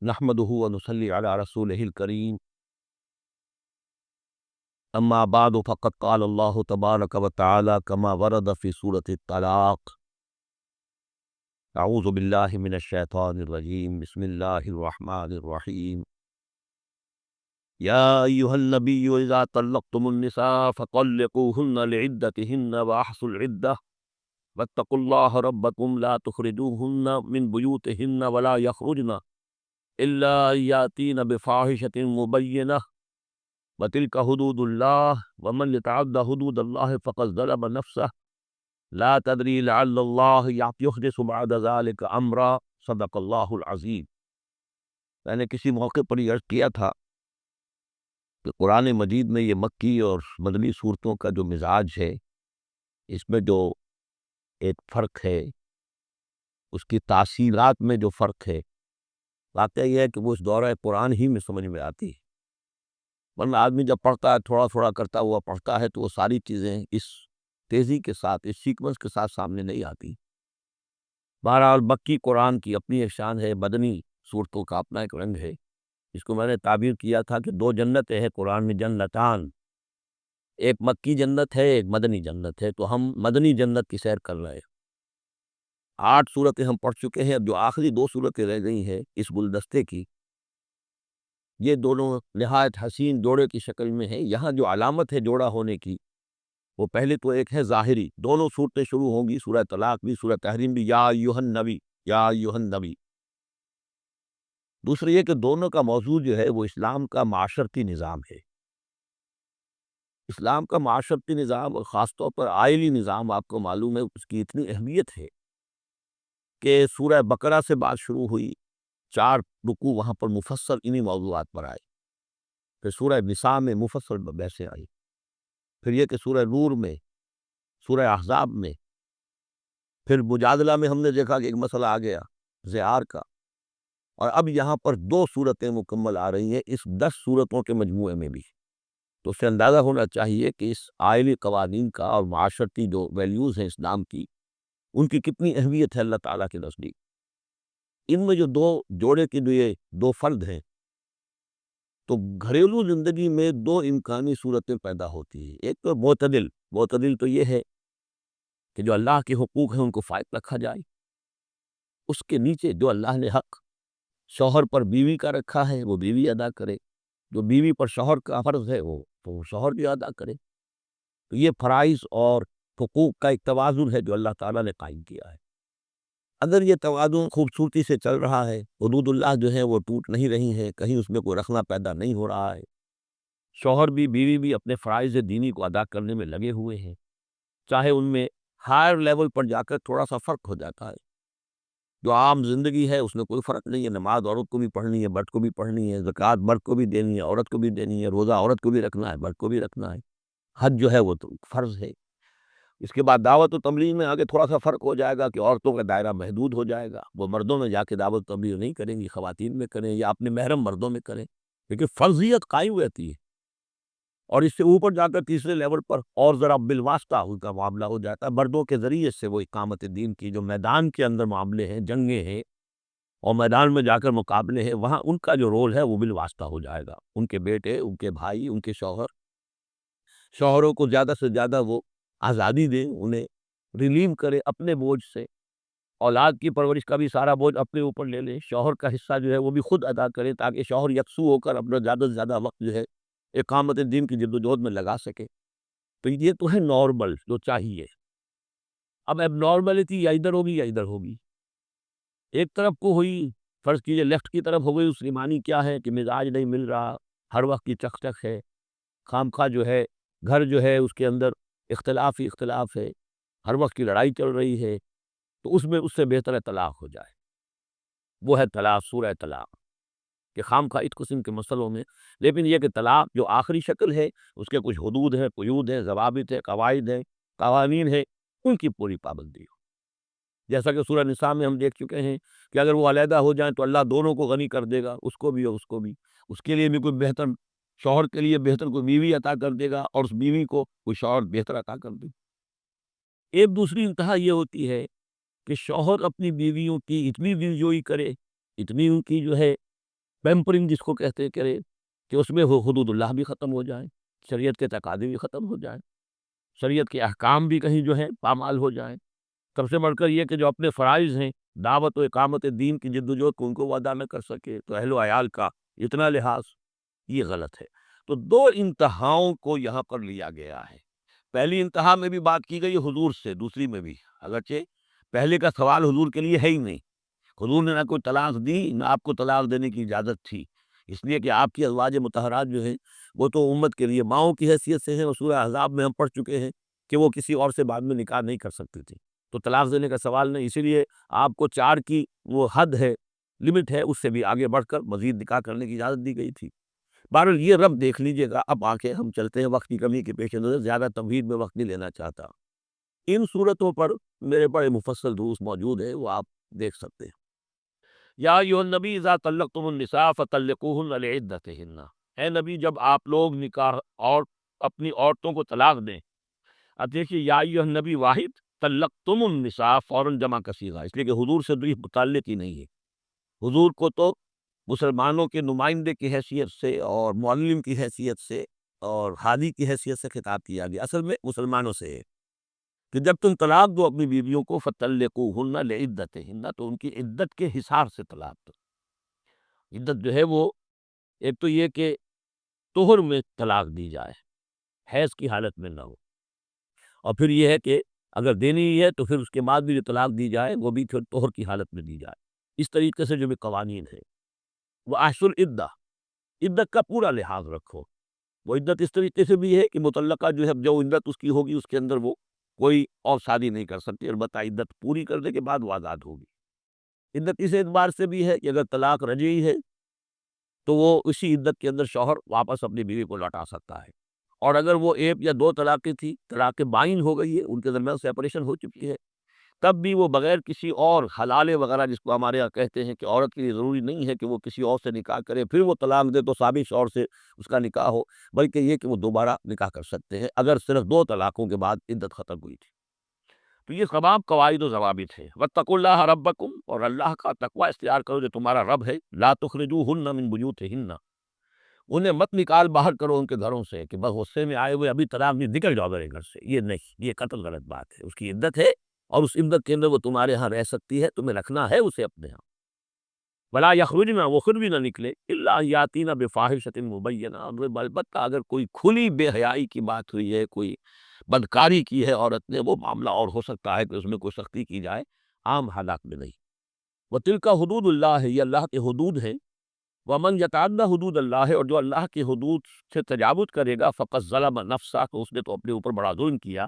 نحمده ونصلي على رسوله الكريم اما بعد فقد قال الله تبارك وتعالى كما ورد في سورة الطلاق اعوذ بالله من الشيطان الرجيم بسم الله الرحمن الرحيم يا ايها النبي اذا طلقتم النساء فطلقوهن لعدتهن واحصوا العدة واتقوا الله ربكم لا تخرجوهن من بيوتهن ولا يخرجن الا ان ياتين بفاحشة مبينة وتلك حدود الله ومن يتعد حدود الله فقد ظلم نفسه لا تدری لعل اللہ یحدث بعد ذلک امرا صدق اللہ العظیم۔ میں نے کسی موقع پر یہ عرض کیا تھا کہ قرآن مجید میں یہ مکی اور مدنی صورتوں کا جو مزاج ہے، اس میں جو ایک فرق ہے، اس کی تاثیرات میں جو فرق ہے، واقعہ یہ ہے کہ وہ اس دورہ قرآن ہی میں سمجھ میں آتی ہے، ورنہ آدمی جب پڑھتا ہے تھوڑا تھوڑا کرتا ہوا پڑھتا ہے تو وہ ساری چیزیں اس تیزی کے ساتھ، اس سیکوینس کے ساتھ سامنے نہیں آتی۔ بہرحال مکی قرآن کی اپنی ایک شان ہے، مدنی صورتوں کا اپنا ایک رنگ ہے۔ اس کو میں نے تعبیر کیا تھا کہ دو جنتیں ہیں قرآن میں، جنتان، ایک مکی جنت ہے، ایک مدنی جنت ہے، تو ہم مدنی جنت کی سیر کر رہے ہیں۔ 8 صورتیں ہم پڑھ چکے ہیں، اب جو آخری 2 صورتیں رہ گئی ہیں اس گلدستے کی، یہ دونوں نہایت حسین جوڑے کی شکل میں ہیں۔ یہاں جو علامت ہے جوڑا ہونے کی، وہ پہلے تو ایک ہے ظاہری، دونوں صورتیں شروع ہوں گی، سورہ طلاق بھی، سورہ تحریم بھی، یا ایھا النبی، یا ایھا النبی۔ دوسری یہ کہ دونوں کا موضوع جو ہے وہ اسلام کا معاشرتی نظام ہے۔ اسلام کا معاشرتی نظام اور خاص طور پر آئلی نظام، آپ کو معلوم ہے اس کی اتنی اہمیت ہے کہ سورہ بقرہ سے بات شروع ہوئی، 4 رکوع وہاں پر مفصل انہی موضوعات پر آئے، پھر سورہ نساء میں مفصل بحثیں آئی، پھر یہ کہ سورہ نور میں، سورہ احزاب میں، پھر مجادلہ میں ہم نے دیکھا کہ ایک مسئلہ آ گیا زہار کا، اور اب یہاں پر 2 صورتیں مکمل آ رہی ہیں اس 10 صورتوں کے مجموعے میں بھی۔ تو اس سے اندازہ ہونا چاہیے کہ اس آئلی قوانین کا اور معاشرتی جو ویلیوز ہیں اسلام کی، ان کی کتنی اہمیت ہے اللہ تعالیٰ کے نزدیک۔ ان میں جو 2 جوڑے کے جو یہ 2 فرد ہیں، تو گھریلو زندگی میں 2 امکانی صورتیں پیدا ہوتی ہیں۔ ایک تو معتدل تو یہ ہے کہ جو اللہ کے حقوق ہیں ان کو فائق رکھا جائے، اس کے نیچے جو اللہ نے حق شوہر پر بیوی کا رکھا ہے وہ بیوی ادا کرے، جو بیوی پر شوہر کا فرض ہے وہ تو وہ شوہر بھی ادا کرے۔ تو یہ فرائض اور حقوق کا ایک توازن ہے جو اللہ تعالیٰ نے قائم کیا ہے۔ اگر یہ توازن خوبصورتی سے چل رہا ہے، حدود اللہ جو ہے وہ ٹوٹ نہیں رہی ہیں، کہیں اس میں کوئی رخنہ پیدا نہیں ہو رہا ہے، شوہر بھی بیوی بھی اپنے فرائض دینی کو ادا کرنے میں لگے ہوئے ہیں، چاہے ان میں ہائر لیول پر جا کر تھوڑا سا فرق ہو جاتا ہے، جو عام زندگی ہے اس میں کوئی فرق نہیں ہے، نماز عورت کو بھی پڑھنی ہے، مرد کو بھی پڑھنی ہے، زکوٰۃ مرد کو بھی دینی ہے، عورت کو بھی دینی ہے، روزہ عورت کو بھی رکھنا ہے، مرد کو بھی رکھنا ہے، حج جو ہے وہ تو فرض ہے۔ اس کے بعد دعوت و تبلیغ میں آگے تھوڑا سا فرق ہو جائے گا کہ عورتوں کا دائرہ محدود ہو جائے گا، وہ مردوں میں جا کے دعوت و تبلیغ نہیں کریں گی، خواتین میں کریں یا اپنے محرم مردوں میں کریں، لیکن فرضیت قائم رہتی ہے۔ اور اس سے اوپر جا کر تیسرے لیول پر اور ذرا بالواسطہ ان کا معاملہ ہو جاتا ہے، مردوں کے ذریعے سے وہ اقامت دین کی جو میدان کے اندر معاملے ہیں، جنگیں ہیں اور میدان میں جا کر مقابلے ہیں، وہاں ان کا جو رول ہے وہ بالواسطہ ہو جائے گا۔ ان کے بیٹے، ان کے بھائی، ان کے شوہروں کو زیادہ سے زیادہ وہ آزادی دیں، انہیں ریلیو کرے اپنے بوجھ سے، اولاد کی پرورش کا بھی سارا بوجھ اپنے اوپر لے لیں، شوہر کا حصہ جو ہے وہ بھی خود ادا کرے تاکہ شوہر یکسو ہو کر اپنا زیادہ سے زیادہ وقت جو ہے اقامت دین کی جدوجہد میں لگا سکے۔ تو یہ تو ہے نارمل جو چاہیے۔ اب اب نارملٹی یا ادھر ہوگی یا ادھر ہوگی، ایک طرف کو ہوئی، فرض کیجئے لیفٹ کی طرف ہو گئی، اس کی معنی کیا ہے کہ مزاج نہیں مل رہا، ہر وقت کی چک چک ہے، خام خواہ جو ہے گھر جو ہے اس کے اندر اختلاف ہی اختلاف ہے، ہر وقت کی لڑائی چل رہی ہے، تو اس میں اس سے بہتر ہے طلاق ہو جائے۔ وہ ہے طلاق، سورہ طلاق، کہ خام خواہ اس قسم کے مسئلوں میں، لیکن یہ کہ طلاق جو آخری شکل ہے اس کے کچھ حدود ہیں، قیود ہیں، ضوابط ہیں، قواعد ہیں، قوانین ہیں، ان کی پوری پابندی ہو۔ جیسا کہ سورہ نساء میں ہم دیکھ چکے ہیں کہ اگر وہ علیحدہ ہو جائیں تو اللہ دونوں کو غنی کر دے گا، اس کو بھی اور اس کو بھی، اس کے لیے بھی کوئی بہتر، شوہر کے لیے بہتر کوئی بیوی عطا کر دے گا اور اس بیوی کو کوئی شوہر بہتر عطا کر دے گا۔ ایک دوسری انتہا یہ ہوتی ہے کہ شوہر اپنی بیویوں کی اتنی دلجوئی کرے، اتنی ان کی جو ہے پیمپرنگ جس کو کہتے ہیں کرے کہ اس میں حدود اللہ بھی ختم ہو جائیں، شریعت کے تقاضے بھی ختم ہو جائیں، شریعت کے احکام بھی کہیں جو ہے پامال ہو جائیں۔ سب سے بڑھ کر یہ کہ جو اپنے فرائض ہیں، دعوت و اقامت دین کی جدوجہد کو ان کو وہ ادا نہ کر سکے، تو اہل و عیال کا اتنا لحاظ، یہ غلط ہے۔ تو دو انتہاؤں کو یہاں پر لیا گیا ہے۔ پہلی انتہا میں بھی بات کی گئی حضور سے، دوسری میں بھی، اگرچہ پہلے کا سوال حضور کے لیے ہے ہی نہیں، حضور نے نہ کوئی طلاق دی، نہ آپ کو طلاق دینے کی اجازت تھی، اس لیے کہ آپ کی ازواج مطہرات جو ہیں وہ تو امت کے لیے ماؤں کی حیثیت سے ہیں، اور سورہ احزاب میں ہم پڑھ چکے ہیں کہ وہ کسی اور سے بعد میں نکاح نہیں کر سکتی تھی، تو طلاق دینے کا سوال نہیں، اسی لیے آپ کو 4 کی وہ حد ہے، لمٹ ہے، اس سے بھی آگے بڑھ کر مزید نکاح کرنے کی اجازت دی گئی تھی۔ بہرحال یہ رب دیکھ لیجئے گا۔ اب آنکھیں ہم چلتے ہیں، وقت کی کمی کے پیش نظر زیادہ تمہید میں وقت نہیں لینا چاہتا۔ ان صورتوں پر میرے بڑے مفصل دروس موجود ہیں، وہ آپ دیکھ سکتے ہیں۔ یا ایھا النبی اذا طلقتم النساء فطلقوہن لعدتہن، اے نبی جب آپ لوگ نکاح اور اپنی عورتوں کو طلاق دیں، اب دیکھیے یا ایھا النبی واحد، طلقتم النساء فوراً جمع کا صیغہ، اس لیے کہ حضور سے تو یہ متعلق ہی نہیں ہے۔ حضور کو تو مسلمانوں کے نمائندے کی حیثیت سے اور معلم کی حیثیت سے اور ہادی کی حیثیت سے خطاب کیا گیا، اصل میں مسلمانوں سے ہے کہ جب تم طلاق دو اپنی بیویوں کو فطلقوہن لعدتہن، تو ان کی عدت کے حساب سے طلاق دو۔ عدت جو ہے وہ ایک تو یہ کہ طہر میں طلاق دی جائے، حیض کی حالت میں نہ ہو، اور پھر یہ ہے کہ اگر دینی ہی ہے تو پھر اس کے بعد بھی جو طلاق دی جائے وہ بھی پھر طہر کی حالت میں دی جائے۔ اس طریقے سے جو بھی قوانین ہیں، وہ احصل العدہ، عدت کا پورا لحاظ رکھو۔ وہ عدت اس طریقے سے بھی ہے کہ مطلقہ جو ہے جو عدت اس کی ہوگی اس کے اندر وہ کوئی اور شادی نہیں کر سکتی، البتہ عدت پوری کرنے کے بعد وہ آزاد ہوگی۔ عدت اس اعتبار سے بھی ہے کہ اگر طلاق رجعی ہے تو وہ اسی عدت کے اندر شوہر واپس اپنی بیوی کو لوٹا سکتا ہے، اور اگر وہ 1 یا 2 طلاقیں تھی، طلاق بائن ہو گئی ہے، ان کے درمیان سیپریشن ہو چکی ہے، تب بھی وہ بغیر کسی اور حلالے وغیرہ جس کو ہمارے یہاں کہتے ہیں کہ عورت کے لیے ضروری نہیں ہے کہ وہ کسی اور سے نکاح کرے پھر وہ طلاق دے تو سابق شوہر سے اس کا نکاح ہو، بلکہ یہ کہ وہ دوبارہ نکاح کر سکتے ہیں اگر صرف 2 طلاقوں کے بعد عدت ختم ہوئی تھی۔ تو یہ تمام قواعد و ضوابط ہیں۔ واتقوا اللہ ربکم، اور اللہ کا تقوی اختیار کرو جو تمہارا رب ہے۔ لا تخرجوہن من بیوتہن، انہیں مت نکال باہر کرو ان کے گھروں سے کہ بس غصے میں آئے ہوئے ابھی طلاق نہیں، نکل جاؤ میرے گھر سے، یہ نہیں، یہ قطعی غلط بات ہے۔ اس کی عدت ہے اور اس عدت کے اندر وہ تمہارے ہاں رہ سکتی ہے، تمہیں رکھنا ہے اسے اپنے ہاں۔ ولا یخرجن، وہ خود بھی نہ نکلے، الا یاتین بفاحشۃ مبینہ، البتہ اگر کوئی کھلی بے حیائی کی بات ہوئی ہے، کوئی بدکاری کی ہے عورت نے، وہ معاملہ اور ہو سکتا ہے کہ اس میں کوئی سختی کی جائے، عام حالات میں نہیں۔ وتلک حدود اللہ ہے، یہ اللہ کے حدود ہیں۔ ومن یتعدی حدود اللہ ہے، اور جو اللہ کی حدود سے تجاوز کرے گا فقط ظلم نفسہ، تو اس نے تو اپنے اوپر بڑا ظلم کیا۔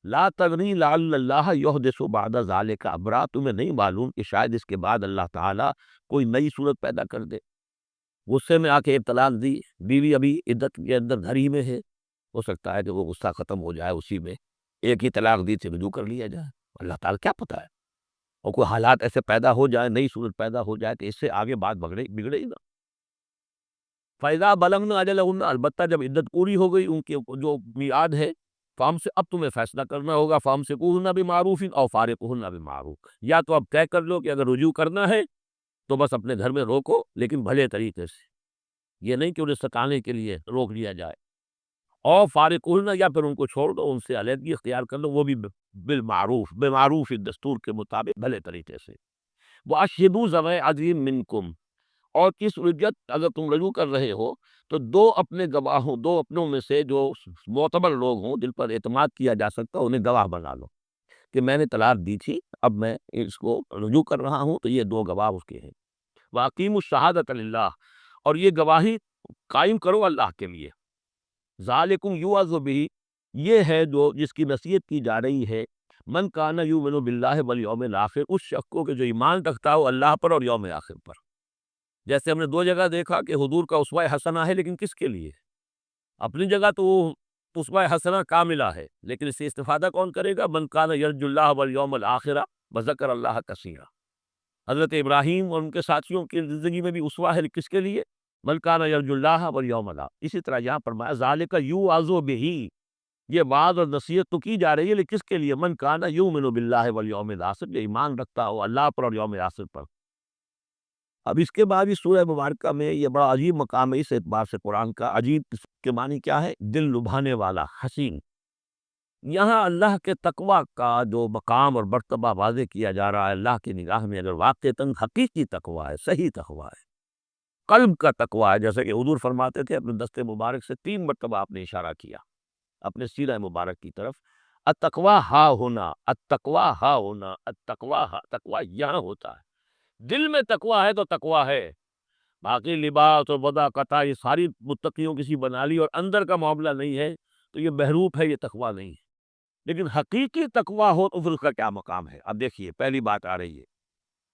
لا تدری لعل اللہ یحدث بعد ذلک امرا، تمہیں نہیں معلوم کہ شاید اس کے بعد اللہ تعالیٰ کوئی نئی صورت پیدا کر دے۔ غصے میں آ کے ایک طلاق دی، بیوی ابھی عدت کے اندر گھر ہی میں ہے، ہو سکتا ہے کہ وہ غصہ ختم ہو جائے، اسی میں ایک ہی طلاق دی تھی رجوع کر لیا جائے، اللہ تعالیٰ کیا پتہ ہے، اور کوئی حالات ایسے پیدا ہو جائے، نئی صورت پیدا ہو جائے کہ اس سے آگے بات بگڑے ہی نہ۔ فَإِذَا بَلَغْنَ أَجَلَهُنَّ، البتہ جب عدت پوری ہو گئی ان کی جو میعاد ہے، فام سے اب تمہیں فیصلہ کرنا ہوگا، فَأَمْسِكُوهُنَّ بِمَعْرُوفٍ أَوْ فَارِقُوهُنَّ بِمَعْرُوفٍ، یا تو اب طے کر لو کہ اگر رجوع کرنا ہے تو بس اپنے گھر میں روکو، لیکن بھلے طریقے سے، یہ نہیں کہ انہیں ستانے کے لیے روک لیا جائے، اور فارقوہن، یا پھر ان کو چھوڑ دو، ان سے علیحدگی اختیار کر لو، وہ بھی بالمعروف، بمعروف دستور کے مطابق بھلے طریقے سے۔ وَأَشْهِدُوا ذَوَيْ عَدْلٍ مِّنْكُمْ، اور کس حجت اگر تم رجوع کر رہے ہو تو دو اپنے گواہوں، دو اپنوں میں سے جو معتبر لوگ ہوں، جن پر اعتماد کیا جا سکتا، انہیں گواہ بنا لو کہ میں نے طلاق دی تھی، اب میں اس کو رجوع کر رہا ہوں، تو یہ 2 گواہ اس کے ہیں۔ وَأَقِیمُوا الشَّهَادَةَ لِلَّهِ، اور یہ گواہی قائم کرو اللہ کے لیے۔ ذالکم یوعظ بہ، یہ ہے جو جس کی نصیحت کی جا رہی ہے، من کان یؤمن باللہ والیوم الآخر، اس شخص کو کہ جو ایمان رکھتا ہو اللہ پر اور یوم آخر پر۔ جیسے ہم نے 2 جگہ دیکھا کہ حضور کا اسوہ حسنہ ہے، لیکن کس کے لیے؟ اپنی جگہ تو وہ اسوہ حسنہ کاملہ ہے، لیکن اس سے استفادہ کون کرے گا؟ من کان یرجو اللہ والیوم الآخر وذکر اللہ کثیرا۔ حضرت ابراہیم اور ان کے ساتھیوں کی زندگی میں بھی اسوہ ہے، کس کے لیے؟ من کان یرجو اللہ والیوم الآخر۔ اسی طرح یہاں فرمایا ذالک یوعظ بہ، یہ وعظ اور نصیحت تو کی جا رہی ہے، لیکن کس کے لیے؟ من کان یؤمن باللہ والیوم الآخر، جو ایمان رکھتا ہو اللہ پر اور یوم آخر پر۔ اب اس کے بعد اس سورہ مبارکہ میں یہ بڑا عجیب مقام ہے اس اعتبار سے قرآن کا. عجیب اس کے معنی کیا ہے؟ دل لبھانے والا، حسین. یہاں اللہ کے تقوی کا جو مقام اور مرتبہ واضح کیا جا رہا ہے. اللہ کی نگاہ میں اگر واقعتاً حقیقی تقوی ہے، صحیح تقوی ہے، قلب کا تقوی ہے، جیسے کہ حضور فرماتے تھے اپنے دست مبارک سے 3 مرتبہ آپ نے اشارہ کیا اپنے سیرہ مبارک کی طرف. التقوی ہا ہونا، التقوی ہا ہونا، التقوی ہا. تقوی یہاں ہوتا ہے، دل میں تقوی ہے تو تقوی ہے. باقی لباس اور وضع قطع یہ ساری متقیوں کسی بنا لی اور اندر کا معاملہ نہیں ہے تو یہ بہروپ ہے، یہ تقوی نہیں ہے. لیکن حقیقی تقوی ہو تو پھر اس کا کیا مقام ہے؟ اب دیکھیے پہلی بات آ رہی ہے،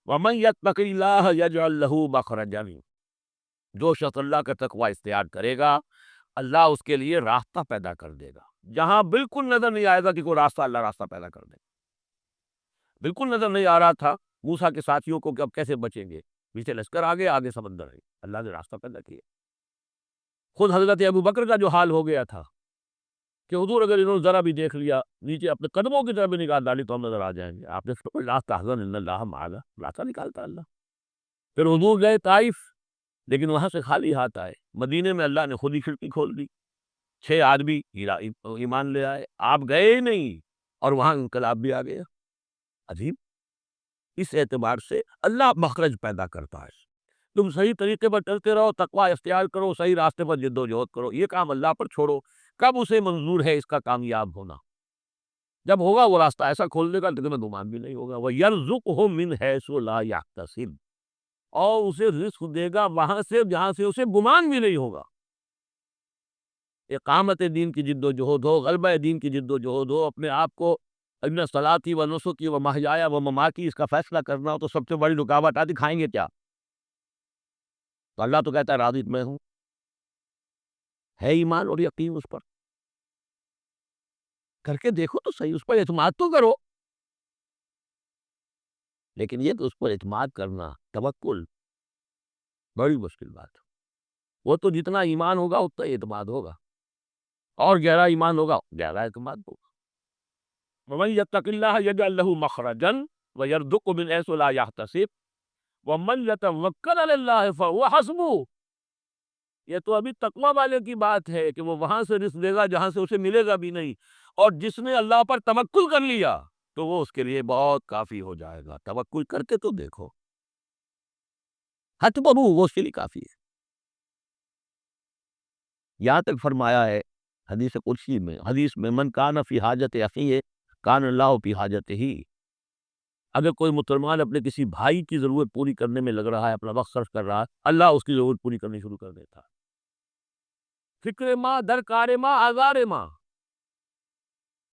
وَمَن يَتَّقِ اللَّهَ يَجْعَل لَّهُ مَخْرَجًا. جو شخص اللہ کا تقوی اختیار کرے گا اللہ اس کے لیے راستہ پیدا کر دے گا. جہاں بالکل نظر نہیں آئے گا کہ کوئی راستہ، اللہ راستہ پیدا کر دے گا. بالکل نظر نہیں آ رہا تھا موسیٰ کے ساتھیوں کو کہ اب کیسے بچیں گے، پیچھے لشکر آگے، آگے سمندر ہے، اللہ نے راستہ پیدا کیا. خود حضرت ابو بکر کا جو حال ہو گیا تھا کہ حضور اگر انہوں نے ذرا بھی دیکھ لیا نیچے اپنے قدموں کی طرف بھی نگاہ ڈالی تو ہم نظر آ جائیں گے. آپ نے فرمایا لا تحزن ان اللہ معنا، راستہ نکالتا اللہ. پھر حضور گئے طائف، لیکن وہاں سے خالی ہاتھ آئے. مدینے میں اللہ نے خود ہی کھڑکی کھول دی، 6 آدمی ایمان لے آئے. آپ گئے ہی نہیں اور وہاں انقلاب بھی آ گیا. عجیب. اس اعتبار سے اللہ مخرج پیدا کرتا ہے. تم صحیح طریقے پر چلتے رہو، تقوی اختیار کرو، صحیح راستے پر جد و جہد کرو، یہ کام اللہ پر چھوڑو. کب اسے منظور ہے اس کا کامیاب ہونا؟ جب ہوگا وہ راستہ ایسا کھول دے گا کہ تمہیں گمان بھی نہیں ہوگا. وَيَرْزُقْهُ مِنْ حَيْثُ لَا يَحْتَسِبُ، اور اسے رزق دے گا وہاں سے جہاں سے اسے گمان بھی نہیں ہوگا. اقامت دین کی جد و جہد ہو، غلبہ دین کی جد و جہد ہو، اپنے آپ کو اِنَّ صَلَاتِي وَنُسُكِي وَمَحْيَايَ وَمَمَاتِي اس کا فیصلہ کرنا ہو تو سب سے بڑی رکاوٹ آتی کھائیں گے کیا؟ تو اللہ تو کہتا ہے راضی میں ہوں. ہے ایمان اور یقین اس پر؟ کر کے دیکھو تو صحیح، اس پر اعتماد تو کرو. لیکن یہ کہ اس پر اعتماد کرنا، توکل، بڑی مشکل بات. وہ تو جتنا ایمان ہوگا اتنا اعتماد ہوگا، اور گہرا ایمان ہوگا گہرا اعتماد ہوگا. وَمَن يَتَّقِ اللَّهَ يَجْعَل لَّهُ مَخْرَجًا وَيَرْزُقْهُ مِنْ حَيْثُ لَا يَحْتَسِبُ وَمَن يَتَوَكَّلْ عَلَى اللَّهِ فَهُوَ حَسْبُهُ. یہ تو ابھی تقوی والے کی بات ہے کہ وہ وہاں سے رزق دے گا جہاں سے اسے ملے گا بھی نہیں. اور جس نے اللہ پر توکل کر لیا تو وہ اس کے لیے بہت کافی ہو جائے گا. توکل کر کے تو دیکھو، حسبہ وہ اس کے لیے کافی ہے. یہاں تک فرمایا ہے حدیث قدسی میں، حدیث میں من کان فی حاجت اخیہ کان اللہ فی حاجتہ. اگر کوئی مسلمان اپنے کسی بھائی کی ضرورت پوری کرنے میں لگ رہا ہے، اپنا وقت صرف کر رہا ہے، اللہ اس کی ضرورت پوری کرنی شروع کر دیتا ہے. فکر ماں در کار ماں آزار ماں،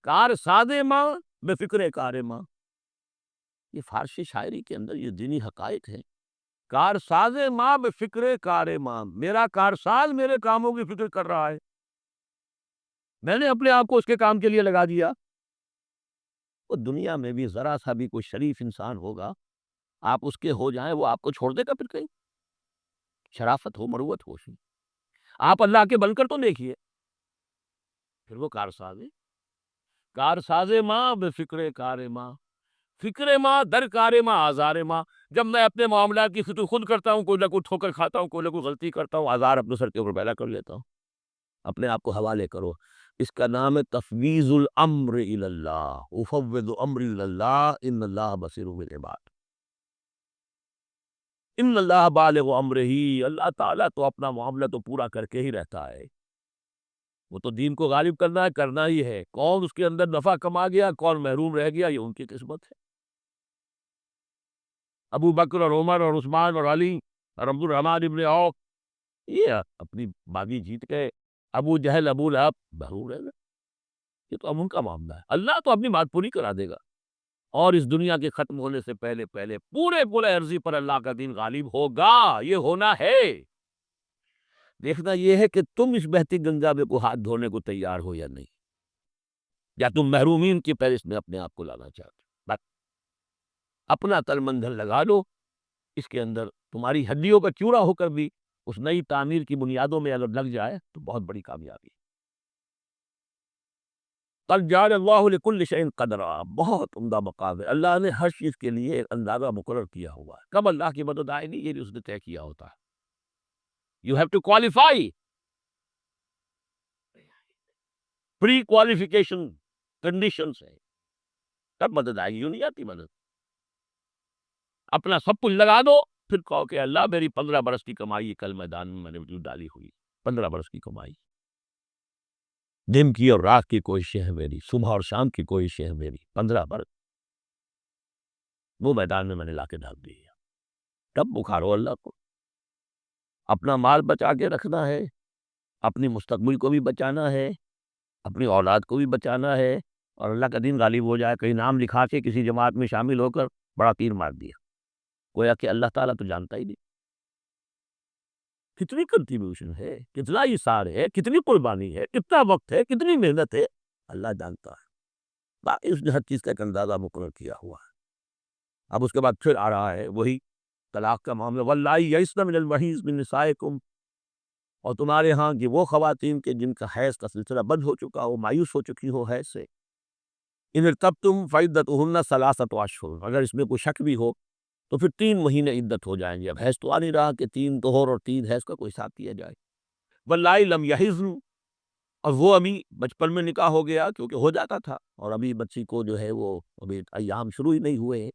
کار ساد ماں بے فکر کار ماں. یہ فارسی شاعری کے اندر یہ دینی حقائق ہیں. کار ساز ماں بے فکر کار ماں، میرا کارساز میرے کاموں کی فکر کر رہا ہے، میں نے اپنے آپ کو اس کے کام کے لیے لگا دیا. وہ دنیا میں بھی ذرا سا بھی کوئی شریف انسان ہوگا، آپ اس کے ہو جائیں وہ آپ کو چھوڑ دے گا پھر کہیں؟ شرافت ہو، مروت ہو. آپ اللہ کے بن کر تو دیکھیے، پھر وہ کارساز ہے. کارساز ماں بے فکر کار ماں، فکر ماں در کار ماں آزار ماں. جب میں اپنے معاملات کی فکر خود کرتا ہوں، کوئی نہ کوئی ٹھوکر کھاتا ہوں، کوئی نہ کوئی غلطی کرتا ہوں، آزار اپنے سر کے اوپر پیدا کر لیتا ہوں. اپنے آپ کو حوالے کرو. اس کا نام ہے تفویض الامر الی اللہ. افوض امری الی اللہ ان اللہ بصیر بالعباد. ان اللہ بالغ امرہ، اللہ تعالیٰ تو اپنا معاملہ تو پورا کر کے ہی رہتا ہے. وہ تو دین کو غالب کرنا ہے، کرنا ہی ہے. کون اس کے اندر نفع کما گیا، کون محروم رہ گیا، یہ ان کی قسمت ہے. ابو بکر اور عمر اور عثمان اور علی اور عبد الرحمن ابن عوف یہ اپنی باغی جیت گئے. ابو جہل ابو لہب محروم رہ گئے. یہ تو اب ان کا معاملہ ہے. اللہ تو اپنی بات پوری کرا دے گا، اور اس دنیا کے ختم ہونے سے پہلے پہلے پورے پورے عرضی پر اللہ کا دین غالب ہوگا. یہ ہونا ہے. دیکھنا یہ ہے کہ تم اس بہتی گنگا میں کو ہاتھ دھونے کو تیار ہو یا نہیں، یا تم محرومین کی فہرست میں اپنے آپ کو لانا چاہتے ہو. بس اپنا تل مندل لگا لو اس کے اندر. تمہاری ہڈیوں کا چوڑا ہو کر بھی اس نئی تعمیر کی بنیادوں میں اگر لگ جائے تو بہت بڑی کامیابی. قد جعل اللہ لکل شیء قدرا، بہت عمدہ مقام ہے، اللہ نے ہر چیز کے لیے ایک اندازہ مقرر کیا ہوا ہے، کب اللہ کی مدد آئے گی یہ بھی اس نے طے کیا ہوتا ہے. You have to qualify, pre qualification conditions ہے، تب مدد آئے گی، یوں نہیں آتی مدد. اپنا سب کچھ لگا دو پھر کہو کہ اللہ میری 15 برس کی کمائی کل میدان میں نے وجود ڈالی ہوئی، 15 برس کی کمائی، دن کی اور رات کی کوششیں ہیں میری، صبح اور شام کی کوششیں ہیں میری، 15 برس وہ میدان میں نے لا کے ڈال دی ہے. تب بکھارو اللہ کو. اپنا مال بچا کے رکھنا ہے، اپنی مستقبل کو بھی بچانا ہے، اپنی اولاد کو بھی بچانا ہے، اور اللہ کا دین غالب ہو جائے کہیں نام لکھا کے کسی جماعت میں شامل ہو کر بڑا تیر مار دیا، گویا کہ اللہ تعالیٰ تو جانتا ہی نہیں. کتنی کنٹریبیوشن ہے، کتنا ایثار ہے، کتنی قربانی ہے، کتنا وقت ہے، کتنی محنت ہے، اللہ جانتا ہے. باقی اس نے ہر چیز کا ایک اندازہ مقرر کیا ہوا ہے. اب اس کے بعد پھر آ رہا ہے وہی طلاق کا معاملہ، واللائی یئسن من المحیض من نسائکم، اور تمہارے ہاں کی وہ خواتین کے جن کا حیض کا سلسلہ بند ہو چکا ہو، مایوس ہو چکی ہو حیض سے، ان ارتبتم فعدتہن ثلاثۃ اشہر، اگر اس میں کوئی شک بھی ہو تو پھر 3 مہینے عدت ہو جائیں گے. اب حیض تو آ نہیں رہا کہ 3 طہور اور 3 حیض کا کوئی حساب کیا جائے. واللائی لم یحضن، اور وہ ابھی بچپن میں نکاح ہو گیا کیونکہ ہو جاتا تھا، اور ابھی بچی کو جو ہے وہ ابھی ایام شروع ہی نہیں ہوئے ہیں،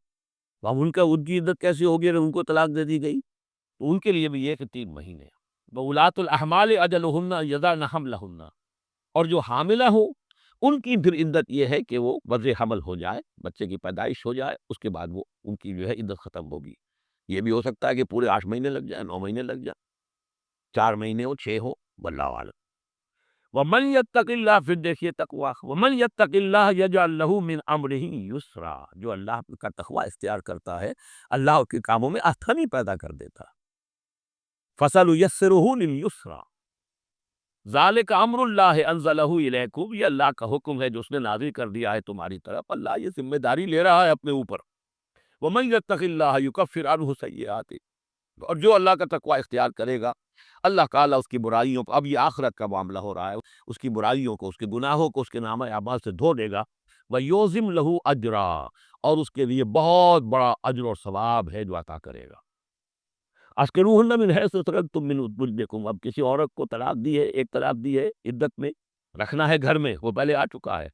تو اب ان کی عدت کیسے ہوگی اگر ان کو طلاق دے دی گئی؟ تو ان کے لیے بھی یہ کہ 3 مہینے. وَأُولَاتُ الْأَحْمَالِ أَجَلُهُنَّ يَضَعْنَ حَمْلَهُنَّ، اور جو حاملہ ہو ان کی پھر عدت یہ ہے کہ وہ وضع حمل ہو جائے، بچے کی پیدائش ہو جائے، اس کے بعد وہ ان کی جو ہے عدت ختم ہوگی. یہ بھی ہو سکتا ہے کہ پورے 8 مہینے لگ جائیں، 9 مہینے لگ جائیں، 4 مہینے ہو، 6 ہو، واللہ اعلم. وَمَن يَتَّقِ اللَّهَ، پھر دیکھیے تقویٰ، وَمَن يَتَّقِ اللَّهَ يَجْعَل لَّهُ مِنْ أَمْرِهِ يُسْرًا، جو اللہ کا تقویٰ اختیار کرتا ہے اللہ کے کاموں میں آسانی پیدا کر دیتا. فَسَنُيَسِّرُهُ لِلْيُسْرَىٰ، ذَلِكَ أَمْرُ اللَّهِ أَنزَلَهُ إِلَيْكُمْ، یہ اللہ کا حکم ہے جو اس نے نازل کر دیا ہے تمہاری طرف. اللہ یہ ذمہ داری لے رہا ہے اپنے اوپر. وَمَن يَتَّقِ اللَّهَ يُكَفِّرْ عَنْهُ سَيِّئَاتِهِ، اور جو اللہ کا تقویٰ اختیار کرے گا اللہ تعالیٰ اس کی برائیوں کو، اب یہ آخرت کا معاملہ ہو رہا ہے، اس کی برائیوں کو، اس کے گناہوں کو اس کے نامہ اعمال سے دھو دے گا. وَيُعْظِمْ لَهُ أَجْرًا، اور اس کے لیے بہت بڑا اجر اور ثواب ہے جو عطا کرے گا. اسکنوہن من حیث سکنتم من وجدکم، اب کسی عورت کو طلاق دی ہے، ایک طلاق دی ہے، عدت میں رکھنا ہے گھر میں، وہ پہلے آ چکا ہے،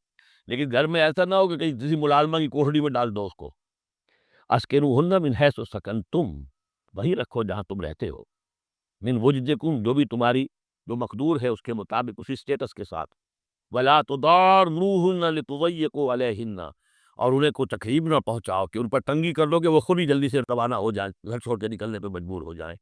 لیکن گھر میں ایسا نہ ہو کہ کہیں کسی ملازمہ کی کوٹھڑی میں ڈال دو اس کو. اسکنوہن من حیث سکنتم، وہیں رکھو جہاں تم رہتے ہو، من وجدکم، جو بھی تمہاری جو مقدور ہے اس کے مطابق، اسی اسٹیٹس کے ساتھ. ولا تضاروہن لتضیقوا علیہن، اور انہیں کوئی تکلیف نہ پہنچاؤ کہ ان پر تنگی کر دو کہ وہ خود ہی جلدی سے روانہ ہو جائیں، گھر چھوڑ کے نکلنے پہ مجبور ہو جائیں.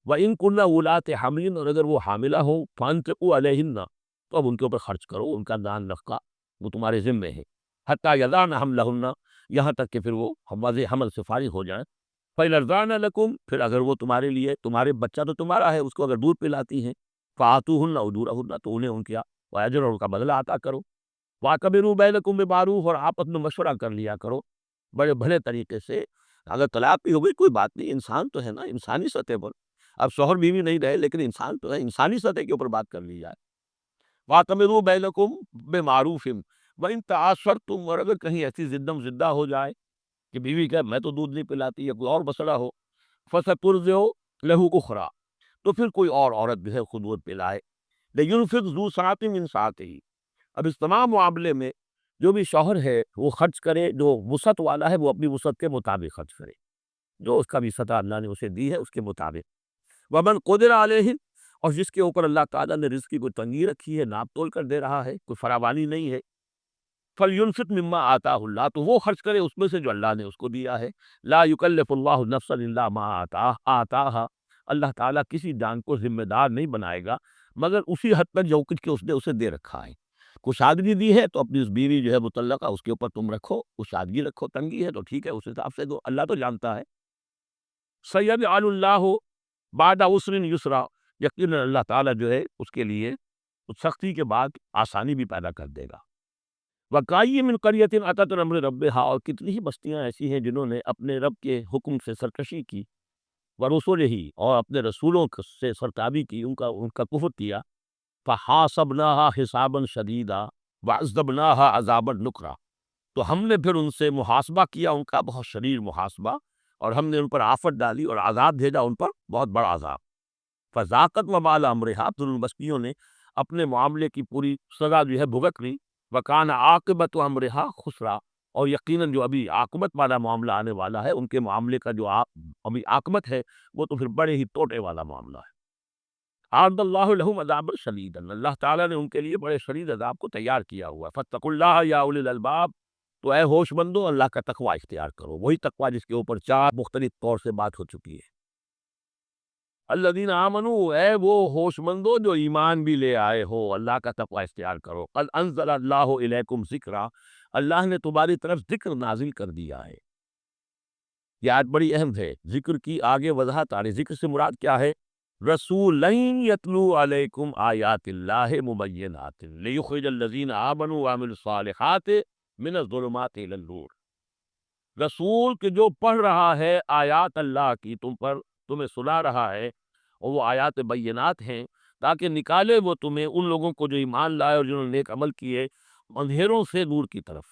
وَإِن كُنَّ أُولَاتِ حَمْلٍ، اور اگر وہ حاملہ ہوں، فَأَنفِقُوا عَلَيْهِنَّ، تو اب ان کے اوپر خرچ کرو، ان کا دان نفقہ وہ تمہارے ذمے ہے. حتیٰ یضعن حملہن، یہاں تک کہ پھر وہ وضع حمل سے فارغ ہو جائیں. فَإِنْ أَرْضَعْنَ لَكُمْ، پھر اگر وہ تمہارے لیے، تمہارے بچہ تو تمہارا ہے، اس کو اگر دودھ پلاتی ہیں، فَآتُوهُنَّ أُجُورَهُنَّ، تو انہیں ان کا اجر اور ان کا بدلہ عطا کرو. وَاعْتَبِرُوا بَيْنَكُمْ بِمَعْرُوفٍ، اور آپس میں مشورہ کر لیا کرو بڑے بھلے طریقے سے. اگر طلاق بھی ہو گئی کوئی بات نہیں، انسان تو ہے نا، انسانی سطح پر، اب شوہر بیوی نہیں رہے لیکن انسان تو ہے، انسانی سطح کے اوپر بات کر لی جائے. وَاعْتَمِرُوا بَيْنَكُمْ بِمَعْرُوفٍ وَإِن تَعَاثَرْتُمْ، اور اگر کہیں ایسی زدم زدہ ہو جائے کہ بیوی کہ میں تو دودھ نہیں پلاتی یا کوئی اور مسئلہ ہو، فَسَتُرْضِعُ لَهُ أُخْرَىٰ، تو پھر کوئی اور عورت جو ہے خود دودھ پلائے. لِيُنْفِقْ ذُو سَعَةٍ مِّن سَعَتِهِ، اب اس تمام معاملے میں جو بھی شوہر ہے وہ خرچ کرے، جو وسعت والا ہے وہ اپنی وسعت کے مطابق خرچ کرے، جو اس کا بھی سطح اللہ نے اسے دی ہے اس کے مطابق. وَمَنْ قُدِرَ عَلَيْهِ، اور جس کے اوپر اللہ تعالیٰ نے رزق کی کوئی تنگی رکھی ہے، ناپ تول کر دے رہا ہے، کوئی فراوانی نہیں ہے، فَلْيُنْفِقْ مِمَّا آتَاهُ اللَّهُ، تو وہ خرچ کرے اس میں سے جو اللہ نے اس کو دیا ہے. لَا يُكَلِّفُ اللَّهُ نَفْسًا إِلَّا مَا آتَاهَا، اللہ تعالیٰ کسی جان کو ذمہ دار نہیں بنائے گا مگر اسی حد تک جو کچھ کہ اس نے اسے دے رکھا ہے. کچھ سادگی دی ہے تو اپنی اس بیوی جو ہے مطلقہ، اس کے اوپر تم رکھو، کچھ سادگی رکھو، تنگی ہے تو ٹھیک ہے اس حساب سے دو، اللہ تو جانتا ہے. سَيَجْعَلُ اللَّهُ بَعْدَ عُسْرٍ يُسْرًا، یقیناً اللہ تعالیٰ جو ہے اس کے لیے اس سختی کے بعد آسانی بھی پیدا کر دے گا. وَكَأَيٍّ مِّن قَرْيَةٍ أَتَتْ عَنْ أَمْرِ رَبِّهَا، اور کتنی ہی بستیاں ایسی ہیں جنہوں نے اپنے رب کے حکم سے سرکشی کی، وَرُسُلِهِ، اور اپنے رسولوں سے سرتابی کی، ان کا کفر کیا. فَحَاسَبْنَاهَا حِسَابًا شَدِيدًا، وَعَذَّبْنَاهَا عَذَابًا نُكْرًا، تو ہم نے پھر ان سے محاسبہ کیا، ان کا بہت شدید محاسبہ، اور ہم نے ان پر آفت ڈالی اور عذاب بھیجا ان پر، بہت بڑا عذاب۔ فذاقت وبال امرها، تو ان بستیوں نے اپنے معاملے کی پوری سزا جو ہے بھگت لی۔ وکان عاقبت امرها خسرا، اور یقیناً جو ابھی عاقبت والا معاملہ آنے والا ہے، ان کے معاملے کا جو ابھی عاقبت ہے، وہ تو پھر بڑے ہی ٹوٹے والا معاملہ ہے۔ اعد اللہ لہم عذابا شدیدا، اللہ تعالیٰ نے ان کے لیے بڑے شدید عذاب کو تیار کیا ہوا ہے۔ فاتقوا اللہ یا اولی الالباب، تو اے ہوش مندو اللہ کا تقوی اختیار کرو، وہی تقوی جس کے اوپر چار مختلف طور سے بات ہو چکی ہے۔ الذین آمنوا، اے وہ ہوش مندو جو ایمان بھی لے آئے ہو، اللہ کا تقوی اختیار کرو۔ قد انزل اللہ الیکم ذکرا، اللہ نے تمہاری طرف ذکر نازل کر دیا ہے۔ یہ آیت بڑی اہم ہے، ذکر کی آگے وضاحت آ رہی۔ ذکر سے مراد کیا ہے؟ رسولا یتلو علیکم آیات اللہ مبینات لیخرج الذین آمنوا وعملوا الصالحات من الظلمات الی النور، رسول کہ جو پڑھ رہا ہے آیات اللہ کی تم پر، تمہیں سنا رہا ہے، اور وہ آیات بینات ہیں، تاکہ نکالے وہ تمہیں، ان لوگوں کو جو ایمان لائے اور جنہوں نے نیک عمل کیے، اندھیروں سے نور کی طرف۔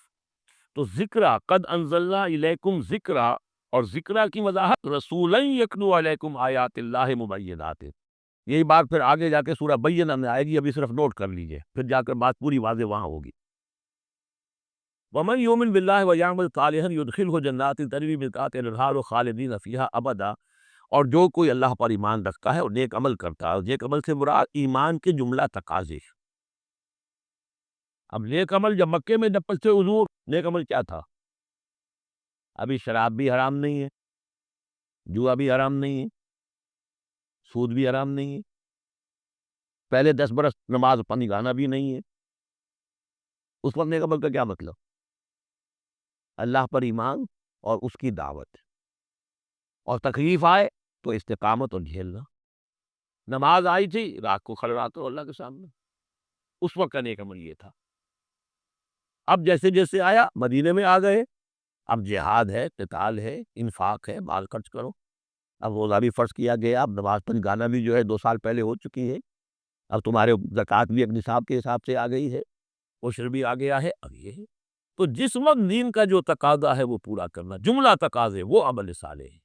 تو ذکرہ، قد انزلنا الیکم ذکرہ، اور ذکرہ کی وضاحت رسولا یتلو علیکم آیات اللہ مبینات، یہی بات پھر آگے جا کے سورہ بینہ میں آئے گی، ابھی صرف نوٹ کر لیجئے، پھر جا کر بات پوری واضح وہاں ہوگی۔ وَمَن يُؤْمِن بِاللَّهِ وَيَعْمَلْ صَالِحًا يُدْخِلْهُ جَنَّاتٍ تَجْرِی مِن تحتہا الْأَنْہَارُ خَالِدِینَ فِیہا أَبَدًا، اور جو کوئی اللہ پر ایمان رکھتا ہے اور نیک عمل کرتا ہے، اور نیک عمل سے مراد ایمان کے جملہ تقاضے۔ اب نیک عمل جب مکے میں جب پڑھتے حضور، نیک عمل کیا تھا؟ ابھی شراب بھی حرام نہیں ہے، جوا بھی حرام نہیں ہے، سود بھی حرام نہیں ہے، پہلے 10 برس نماز پانی گانا بھی نہیں ہے۔ اس وقت نیک عمل کا کیا مطلب؟ اللہ پر ایمان اور اس کی دعوت، اور تکلیف آئے تو استقامت اور جھیلنا۔ نماز آئی تھی، رات کو کھڑے رہا کرو اللہ کے سامنے، اس وقت کا نیک عمل یہ تھا۔ اب جیسے جیسے آیا مدینے میں آ گئے، اب جہاد ہے، قتال ہے، انفاق ہے، مال خرچ کرو۔ اب روزہ بھی فرض کیا گیا، اب نماز پڑھ گانا بھی جو ہے 2 سال پہلے ہو چکی ہے، اب تمہارے زکوٰۃ بھی ایک نصاب کے حساب سے آ گئی ہے، عشر بھی آ گیا ہے، اب یہ ہے۔ تو جس وقت دین کا جو تقاضا ہے وہ پورا کرنا، جملہ تقاضے، وہ عمل صالح ہے۔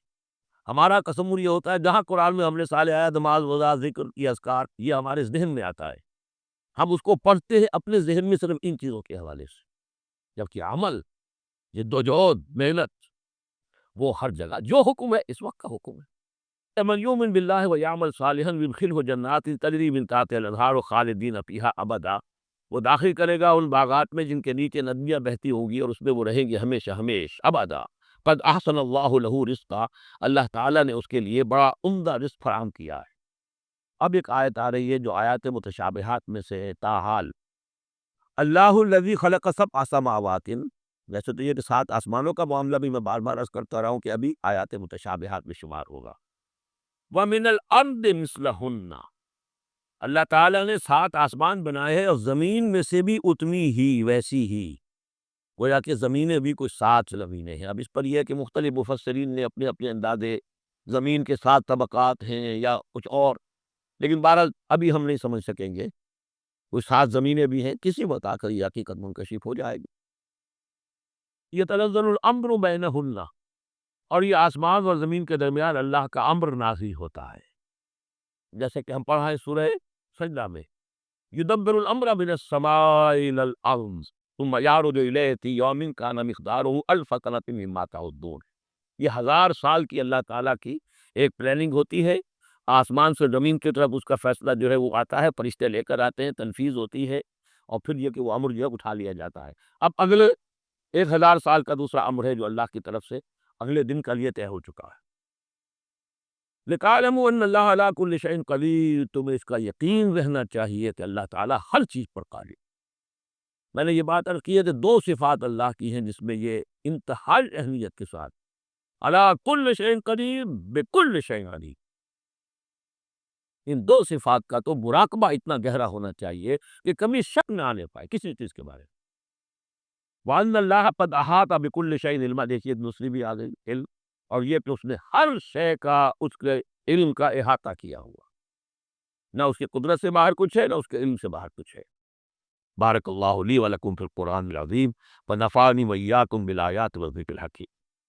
ہمارا تصور یہ ہوتا ہے جہاں قرآن میں عمل صالح آیا، نماز روزہ ذکر کی اذکار، یہ ہمارے ذہن میں آتا ہے، ہم اس کو پڑھتے ہیں اپنے ذہن میں صرف ان چیزوں کے حوالے سے، جبکہ عمل، جدوجہد، محنت، وہ ہر جگہ جو حکم ہے اس وقت کا حکم ہے۔ من یؤمن باللہ ویعمل صالحا یدخلہ جنات تجری من تحتہا الانہار خالدین فیہا ابدا، وہ داخل کرے گا ان باغات میں جن کے نیچے ندیاں بہتی ہوں گی، اور اس میں وہ رہیں گے ہمیشہ ہمیش ابدا۔ قد احسن اللہ لہ رزقا، اللہ تعالیٰ نے اس کے لیے بڑا عمدہ رزق فراہم کیا ہے۔ اب ایک آیت آ رہی ہے جو آیات متشابہات میں سے ہے، تاحال اللہ الذی خلق 7 سماوات، ویسے تو یہ 7 آسمانوں کا معاملہ بھی میں بار بار عرض کرتا رہا ہوں کہ ابھی آیات متشابہات میں شمار ہوگا۔ وَمِنَ الْأَرْضِ مِثْلَهُنَّ، اللہ تعالیٰ نے 7 آسمان بنائے ہیں، اور زمین میں سے بھی اتنی ہی، ویسی ہی، گویا کہ زمینیں بھی کچھ 7 زمینیں ہیں۔ اب اس پر یہ ہے کہ مختلف مفسرین نے اپنے اپنے اندازے، زمین کے 7 طبقات ہیں یا کچھ اور، لیکن بہرحال ابھی ہم نہیں سمجھ سکیں گے، کچھ 7 زمینیں بھی ہیں، کسی وقت آ کر یہ حقیقت منکشف ہو جائے گی۔ یتنزل الامر بینہن، اور یہ آسمان اور زمین کے درمیان اللہ کا امر نازل ہوتا ہے، جیسے کہ ہم پڑھا ہے سورہ سجدہ میں، یدبر الامر من السماء الی الارض ثم یعرج الیہ فی یوم کان مقدارہ الف سنۃ مما تعدون، یہ 1000 سال کی اللہ تعالیٰ کی ایک پلاننگ ہوتی ہے، آسمان سے زمین کی طرف اس کا فیصلہ جو ہے وہ آتا ہے، فرشتے لے کر آتے ہیں، تنفیذ ہوتی ہے، اور پھر یہ کہ وہ امر جو ہے اٹھا لیا جاتا ہے۔ اب اگلے 1000 سال کا دوسرا امر ہے جو اللہ کی طرف سے اگلے دن کا لیے طے ہو چکا ہے۔ لِتَعْلَمُوا أَنَّ اللَّهَ عَلَىٰ كُلِّ شَيْءٍ قَدِيرٌ، تمہیں اس کا یقین رہنا چاہیے کہ اللہ تعالیٰ ہر چیز پر قادر۔ میں نے یہ بات عرض کی ہے کہ 2 صفات اللہ کی ہیں جس میں یہ انتہائی اہمیت کے ساتھ عَلَىٰ كُلِّ شَيْءٍ قَدِيرٌ بِكُلِّ شَيْءٍ عَلِيمٌ، ان 2 صفات کا تو مراقبہ اتنا گہرا ہونا چاہیے کہ کبھی شک نہ آنے پائے کسی چیز کے بارے میں۔ وَأَنَّ اللَّهَ قَدْ أَحَاطَ بِكُلِّ شَيْءٍ عِلْمًا، دیکھیے دوسری بھی آ گئی علم، اور یہ کہ اس نے ہر شے کا، اس کے علم کا احاطہ کیا ہوا، نہ اس کی قدرت سے باہر کچھ ہے، نہ اس کے علم سے باہر کچھ ہے۔ بارک اللہ لی و لکم فی القرآن العظیم و نفعنی و ایاکم بالآیات و الذکر الحکیم۔